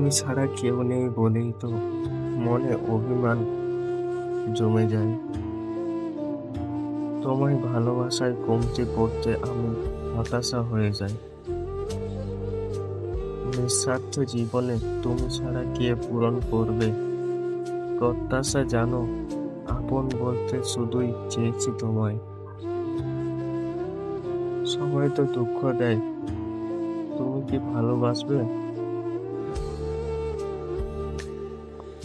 তুমি ছাড়া কেউ নেই বলেই তো মনে অভিমান জমে যায়। তোমায় ভালোবাসায় কমতি পড়তে আমি হতাশা হয়ে যাই। নিঃস্বার্থ জীবনে তুমি ছাড়া কে পূরণ করবে প্রত্যাশা? জানো, আপন বলতে শুধুই চেয়েছি তোমায়। সবাই তো দুঃখ দেয়, তুমি কি ভালোবাসবে?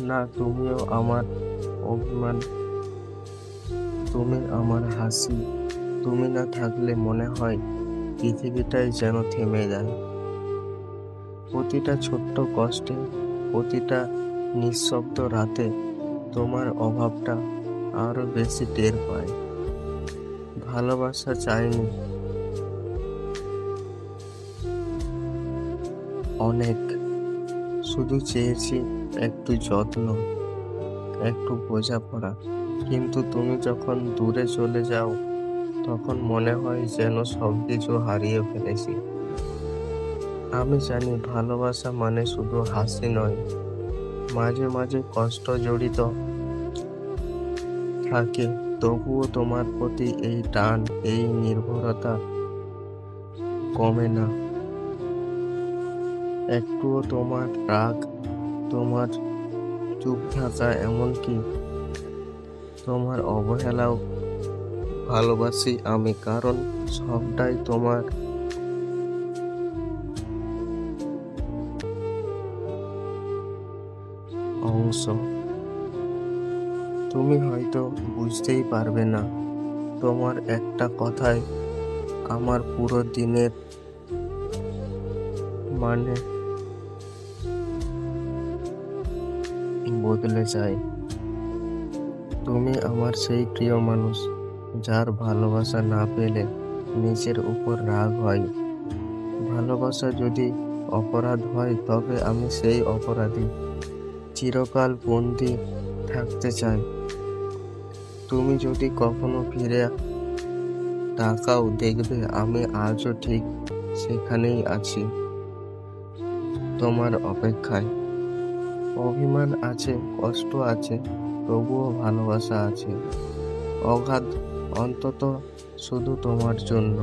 না, তুমিও আমার অভিমান, তুমি আমার হাসি। তুমি না থাকলে মনে হয় পৃথিবীটাই যেন থেমে যায়। প্রতিটা ছোট্ট কষ্টে, প্রতিটা নিঃশব্দ রাতে তোমার অভাবটা আরো বেশি টের পায়। ভালোবাসা চাইনি অনেক, শুধু চেয়েছি একটু যত্ন, একটু বোঝাপড়া। কিন্তু তুমি যখন দূরে চলে যাও, তখন মনে হয় যেন সবকিছু হারিয়ে ফেলেছি। আমি জানি ভালোবাসা মানে শুধু হাসি নয়, মাঝে মাঝে কষ্ট জড়িত থাকে। তবুও তোমার প্রতি এই টান, এই নির্ভরতা কমে না একটুও। তোমার রাগ, তোমার চুপ থাকা, এমনকি তোমার অবহেলাও ভালোবাসি আমি, কারণ সবটাই তোমার অংশ। তুমি হয়তো বুঝতেই পারবে না, তোমার একটা কথায় আমার পুরো দিনের মানে বদলে যায়। তুমি আমার সেই প্রিয় মানুষ, যার ভালোবাসা না পেলে নিজের উপর রাগ হয়। ভালোবাসা যদি অপরাধ হয়, তবে আমি সেই অপরাধী, চিরকাল বন্দি থাকতে চাই। তুমি যদি কখনো ফিরে তাকাও, দেখবে আমি আজও ঠিক সেখানেই আছি, তোমার অপেক্ষায়। অভিমান আছে, কষ্ট আছে, তবুও ভালোবাসা আছে অগাধ, অন্তত শুধু তোমার জন্য।